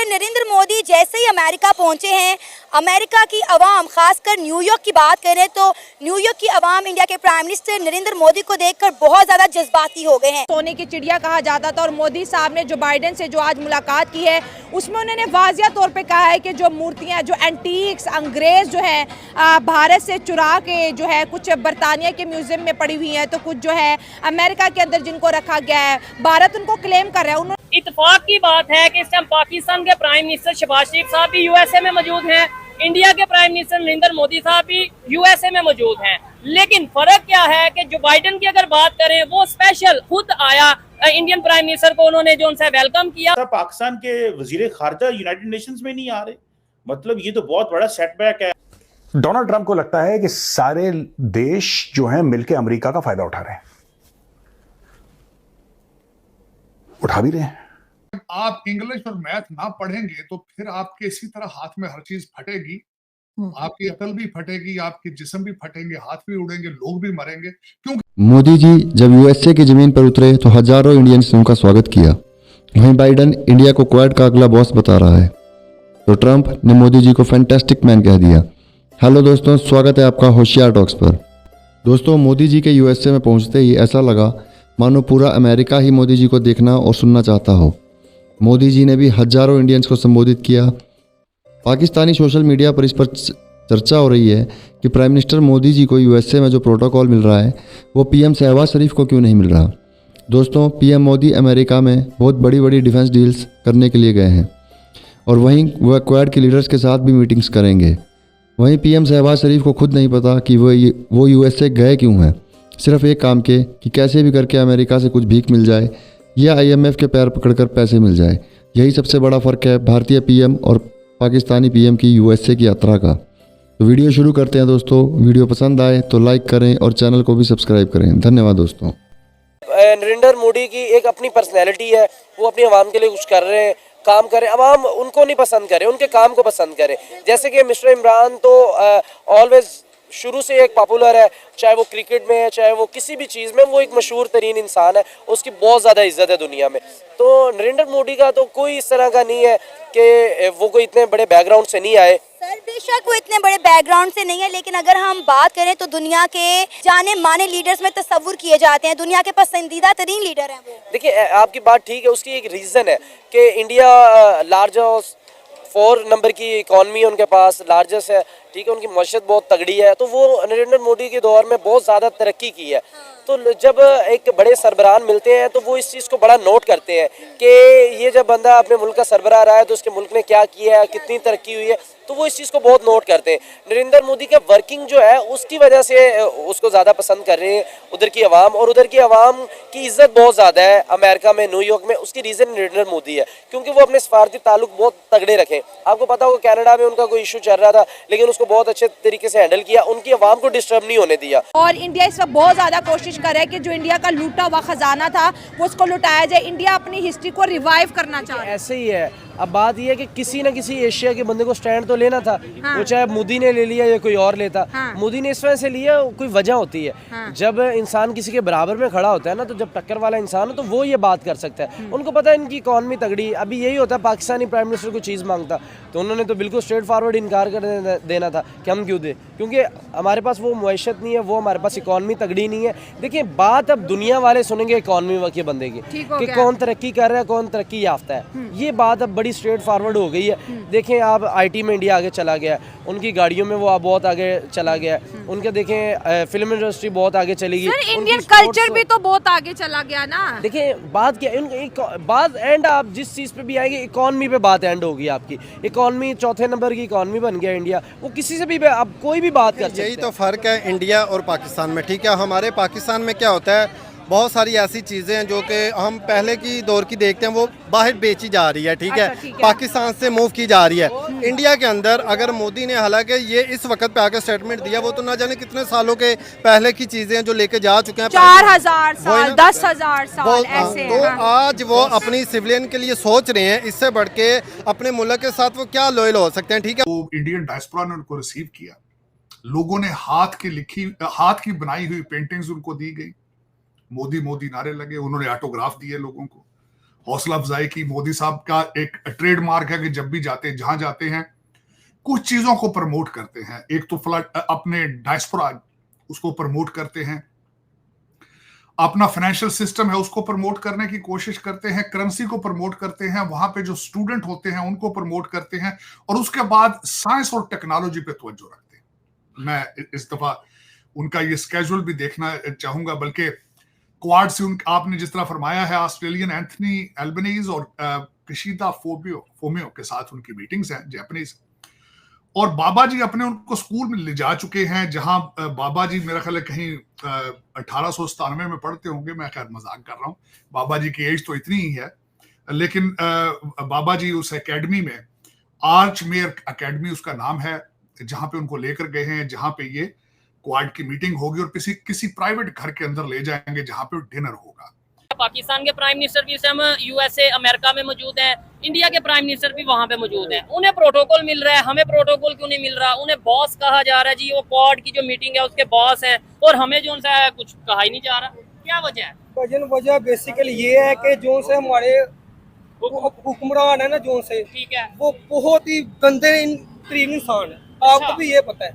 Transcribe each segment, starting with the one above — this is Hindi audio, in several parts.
नरेंद्र मोदी जैसे ही अमेरिका पहुंचे हैं, अमेरिका की आवाम, खासकर न्यूयॉर्क की बात करें तो न्यूयॉर्क की आवाम इंडिया के प्राइम मिनिस्टर नरेंद्र मोदी को देखकर बहुत ज़्यादा जज्बाती हो गए हैं। सोने की चिड़िया कहा जाता था और मोदी साहब ने जो बाइडेन से जो आज मुलाकात की है उसमें उन्होंने वाजिया तौर पे कहा है कि जो मूर्तियां, जो एंटीक्स अंग्रेज जो है भारत से चुरा के जो है कुछ बरतानिया के म्यूजियम में पड़ी हुई हैं, तो कुछ जो है अमेरिका के अंदर जिनको रखा गया है, भारत उनको क्लेम कर रहा है। इत्तेफाक की बात है कि इस टाइम पाकिस्तान के प्राइम मिनिस्टर शहबाज शरीफ साहब भी यूएसए में मौजूद हैं, इंडिया के प्राइम मिनिस्टर नरेंद्र मोदी साहब भी यूएसए में मौजूद हैं। लेकिन फर्क क्या है कि जो बाइडेन की अगर बात करें, वो स्पेशल खुद आया इंडियन प्राइम मिनिस्टर को उन्होंने जो उनसे वेलकम किया। पाकिस्तान के वजीर खारजा यूनाइटेड नेशंस में नहीं आ रहे, मतलब ये तो बहुत बड़ा सेटबैक है। डोनाल्ड ट्रंप को लगता है कि सारे देश जो हैं मिलकर अमेरिका का फायदा उठा रहे हैं, उठा भी रहे हैं। आप इंग्लिश और मैथ ना पढ़ेंगे तो फिर आपके इसी तरह हाथ में हर चीज फटेगी, आपकी अकल भी फटेगी, आपके जिस्म भी फटेंगे, हाथ भी उड़ेंगे, लोग भी मरेंगे। क्योंकि मोदी जी जब यूएसए की जमीन पर उतरे तो हजारों इंडियंस ने उनका स्वागत किया। वहीं बाइडेन इंडिया को क्वाड का अगला बॉस बता रहा है, तो ट्रंप ने मोदी जी को फैंटास्टिक मैन कह दिया। हेलो दोस्तों, स्वागत है आपका होशियार टॉक्स पर। दोस्तों, मोदी जी के यूएसए में पहुंचते ही ऐसा लगा मानो पूरा अमेरिका ही मोदी जी को देखना और सुनना चाहता हो। मोदी जी ने भी हजारों इंडियंस को संबोधित किया। पाकिस्तानी सोशल मीडिया पर इस पर चर्चा हो रही है कि प्राइम मिनिस्टर मोदी जी को यूएसए में जो प्रोटोकॉल मिल रहा है वो पीएम शहबाज शरीफ को क्यों नहीं मिल रहा। दोस्तों, पीएम मोदी अमेरिका में बहुत बड़ी बड़ी डिफेंस डील्स करने के लिए गए हैं और वहीं वह क्वाड के लीडर्स के साथ भी मीटिंग्स करेंगे। वहीं पीएम शहबाज शरीफ को खुद नहीं पता कि वो यूएसए गए क्यों हैं, सिर्फ एक काम के कि कैसे भी करके अमेरिका से कुछ भीख मिल जाए या आईएमएफ के पैर पकड़कर पैसे मिल जाए। यही सबसे बड़ा फ़र्क है भारतीय पीएम और पाकिस्तानी पीएम की यूएसए की यात्रा का। तो वीडियो शुरू करते हैं दोस्तों। वीडियो पसंद आए तो लाइक करें और चैनल को भी सब्सक्राइब करें। धन्यवाद दोस्तों। नरेंद्र मोदी की एक अपनी पर्सनैलिटी है, वो अपनी आवाम के लिए कुछ कर रहे हैं, काम करें। आवाम उनको नहीं पसंद करे, उनके काम को पसंद करे। जैसे कि मिस्टर इमरान तो ऑलवेज शुरू से एक पॉपुलर है, चाहे वो क्रिकेट में है, चाहे वो किसी भी चीज़ में, वो एक मशहूर तरीन इंसान है, उसकी बहुत ज़्यादा इज्जत है दुनिया में। तो नरेंद्र मोदी का तो कोई इस तरह का नहीं है कि वो कोई इतने बड़े बैकग्राउंड से नहीं आए। सर बेशक वो इतने बड़े बैकग्राउंड से नहीं है, लेकिन अगर हम बात करें तो दुनिया के जाने माने लीडर्स में तस्वुर किए जाते हैं, दुनिया के पसंदीदा तरीन लीडर हैं वो। देखिए, आपकी बात ठीक है, उसकी एक रीज़न है कि इंडिया लार्जेस्ट 4 नंबर की इकॉनमी उनके पास लार्जेस्ट है, ठीक है, उनकी मशत बहुत तगड़ी है, तो वो नरेंद्र मोदी के दौर में बहुत ज़्यादा तरक्की की है। तो जब एक बड़े सरबराह मिलते हैं तो वो इस चीज़ को बड़ा नोट करते हैं कि ये जब बंदा अपने मुल्क का सरबराह रहा है तो उसके मुल्क ने क्या किया है, कितनी तरक्की हुई है, तो वो इस चीज़ को बहुत नोट करते हैं। नरेंद्र मोदी का वर्किंग जो है उसकी वजह से उसको ज़्यादा पसंद कर रहे हैं उधर की आवाम, और उधर की आवाम की इज्जत बहुत ज़्यादा है अमेरिका में, न्यूयॉर्क में। उसकी रीज़न नरेंद्र मोदी है, क्योंकि वो अपने सफारती ताल्लुक बहुत तगड़े रखें। आपको पता होगा कनाडा में उनका कोई इशू चल रहा था, लेकिन उसको बहुत अच्छे तरीके से हैंडल किया, उनकी आवाम को डिस्टर्ब नहीं होने दिया। और इंडिया इस वक्त बहुत ज़्यादा कोशिश कर रहा है कि जो इंडिया का लूटा हुआ खजाना था वो उसको लुटाया जाए। इंडिया अपनी हिस्ट्री को रिवाइव करना चाह रहा है। ऐसे ही है। अब बात यह है कि किसी न किसी एशिया के बंदे को स्टैंड तो लेना था। हाँ। वो चाहे मोदी ने ले लिया या कोई और लेता। हाँ। मोदी ने इस वजह से लिया, कोई वजह होती है। हाँ। जब इंसान किसी के बराबर में खड़ा होता है ना, तो जब टक्कर वाला इंसान हो तो वो ये बात कर सकता है। उनको पता है इनकी इकॉनमी तगड़ी। अभी यही होता है, पाकिस्तानी प्राइम मिनिस्टर को चीज़ मांगता तो उन्होंने तो बिल्कुल स्ट्रेट फॉरवर्ड इनकार कर देना था कि हम क्यों दें, क्योंकि हमारे पास वो मुआशत नहीं है, वो हमारे पास इकॉनमी तगड़ी नहीं है। देखिए, बात अब दुनिया वाले सुनेंगे इकॉनमी के बंदे की कि कौन तरक्की कर रहा है, कौन तरक्की याफ्ता है। ये बात अब बड़ी स्ट्रेट फॉरवर्ड हो गई है। देखें आप, आईटी में इंडिया आगे चला गया, उनकी गाड़ियों में वो बहुत आगे चला गया, उनके देखें फिल्म इंडस्ट्री बहुत आगे चली गई, इंडियन कल्चर भी तो बहुत आगे चला गया ना। देखिए बात क्या, बात एंड आप जिस चीज़ पे भी आएंगे, इकॉनमी पे बात एंड होगी आपकी। इकॉनमी 4थे नंबर की इकॉनमी बन गया इंडिया, वो किसी से भी अब कोई भी बात कर सकते हैं। यही तो फ़र्क है इंडिया और पाकिस्तान में, ठीक है। हमारे पाकिस्तान में क्या होता है, बहुत सारी ऐसी चीज़ें हैं जो कि हम पहले की दौर की देखते हैं, वो बाहर बेची जा रही है, ठीक है, पाकिस्तान से मूव की जा रही है। इंडिया के अंदर अगर मोदी ने, हालांकि ये इस वक्त पे आकर स्टेटमेंट दिया, वो तो ना जाने कितने सालों के पहले की चीज़ें जो लेके जा चुके हैं, 4000 साल, 10,000 साल ऐसे। तो आज वो अपनी सिविलियन के लिए सोच रहे हैं, इससे बढ़ के अपने मुल्क के साथ वो क्या लॉयल हो सकते हैं, ठीक है। वो इंडियन डायस्पोरा ने उनको रिसीव किया, लोगों ने हाथ की बनाई हुई पेंटिंग्स उनको दी गई, मोदी मोदी नारे लगे, उन्होंने ऑटोग्राफ दिए लोगों को, हौसला अफजाई की। मोदी साहब का एक ट्रेडमार्क है कि जब भी जाते हैं, जहां जाते हैं, कुछ चीजों को प्रमोट करते हैं। एक तो अपने डायस्पोरा उसको प्रमोट करते हैं, अपना फाइनेंशियल सिस्टम है उसको प्रमोट करने की कोशिश करते हैं, करेंसी को प्रमोट करते हैं, वहां पे जो स्टूडेंट होते हैं उनको प्रमोट करते हैं, और उसके बाद साइंस और टेक्नोलॉजी पे तवज्जो रखते हैं। मैं इस दफा उनका ये स्केड्यूल भी देखना चाहूंगा, बल्कि क्वाड से आपने जिस तरह फरमाया है, ऑस्ट्रेलियन एंथनी एल्बनीज और किशिदा फोमियो के साथ उनकी मीटिंग्स हैं, जापानीज। और बाबा जी अपने उनको स्कूल में ले जा चुके हैं, जहां बाबा जी मेरा ख्याल है कहीं 1897 में पढ़ते होंगे, मैं खैर मजाक कर रहा हूं, बाबा जी की एज तो इतनी ही है, लेकिन बाबा जी उस एकेडमी में, आर्च मेयर एकेडमी उसका नाम है, जहां पे उनको लेकर गए हैं, जहां पे ये क्वाड की मीटिंग होगी, और किसी प्राइवेट घर के अंदर ले जाएंगे जहां पे डिनर होगा। पाकिस्तान के प्राइम मिनिस्टर भी इस समय यूएसए अमेरिका में मौजूद हैं, इंडिया के प्राइम मिनिस्टर भी वहां पे मौजूद हैं। उन्हें प्रोटोकॉल मिल रहा है, हमें प्रोटोकॉल क्यों नहीं मिल रहा? उन्हें बॉस कहा जा रहा है जी, वो क्वाड की जो मीटिंग है उसके बॉस हैं, और हमें जो उनसे कुछ कहा ही नहीं जा रहा। क्या वजह है? वजह बेसिकली ये है कि जो से हमारे हुक्मरान है ना, जो से, ठीक है, वो बहुत ही गंदे तरीन इंसान है। आपको भी ये पता है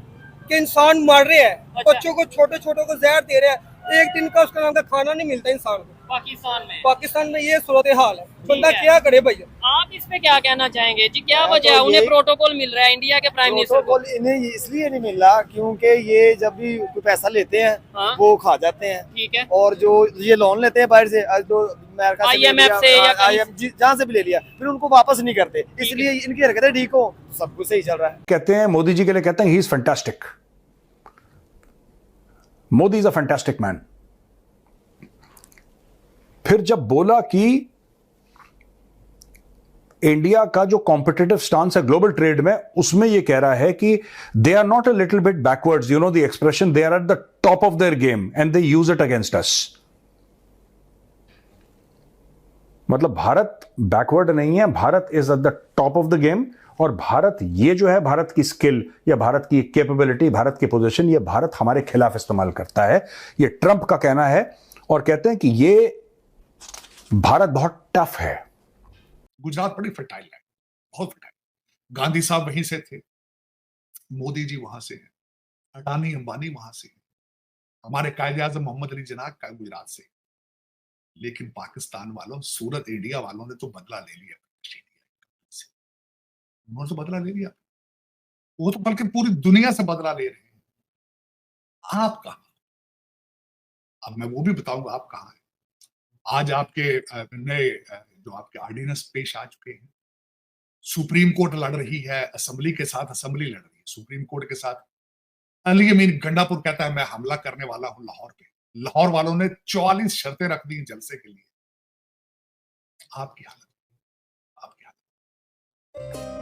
कि इंसान मर रहे हैं, बच्चों को, छोटे छोटों को जहर दे रहे हैं, एक दिन का उसका नाम का खाना नहीं मिलता इंसान को। पाकिस्तान में ये सूरत हाल है, बंदा क्या करे भैया? आप इस पे क्या कहना चाहेंगे जी? क्या वजह है? उन्हें प्रोटोकॉल मिल रहा है, इंडिया के प्राइम मिनिस्टर को इन्हें इसलिए नहीं मिल रहा क्योंकि ये जब भी कोई पैसा लेते हैं, हाँ? वो खा जाते हैं, ठीक है, और जो ये लोन लेते हैं बाहर से, जो IMF से या जहाँ से भी ले लिया, फिर उनको वापस नहीं करते, इसलिए इनकी हरकतें ठीक हो, सब कुछ सही चल रहा है। कहते हैं मोदी जी के लिए, कहते हैं he is fantastic, Modi is a fantastic man. फिर जब बोला कि इंडिया का जो कॉम्पिटिटिव स्टांस है ग्लोबल ट्रेड में, उसमें यह कह रहा है कि they are not a little bit backwards, you know the expression, they are at the top of their game and they use it against us. मतलब भारत बैकवर्ड नहीं है, Bharat is at the top of the game, और भारत ये जो है, भारत की स्किल या भारत की कैपेबिलिटी, भारत की पोजीशन, ये भारत हमारे खिलाफ इस्तेमाल करता है। ये ट्रंप का कहना है, और कहते हैं कि ये भारत बहुत टफ है। गुजरात बड़ी फर्टाइल है, बहुत फर्टाइल। गांधी साहब वहीं से थे, मोदी जी वहां से हैं, अडानी अंबानी वहां से हैं, हमारे कायदे आजम मोहम्मद अली जिन्ना का गुजरात से। लेकिन पाकिस्तान वालों, सूरत इंडिया वालों ने तो बदला ले लिया, उन्होंने तो बदला ले लिया, वो तो बल्कि पूरी दुनिया से बदला ले रहे हैं। आप कहां? अब मैं वो भी बताऊंगा आप कहां हैं। आज आपके नए जो आपके ऑर्डिनेंस पेश आ चुके हैं, सुप्रीम कोर्ट लड़ रही है असेंबली के साथ, असेंबली लड़ रही है सुप्रीम कोर्ट के साथ। अली अमीन गंडापुर कहता है मैं हमला करने वाला हूं लाहौर पे। लाहौर वालों ने 44 शर्तें रख दी जलसे के लिए। आपकी हालत, आपकी हालत।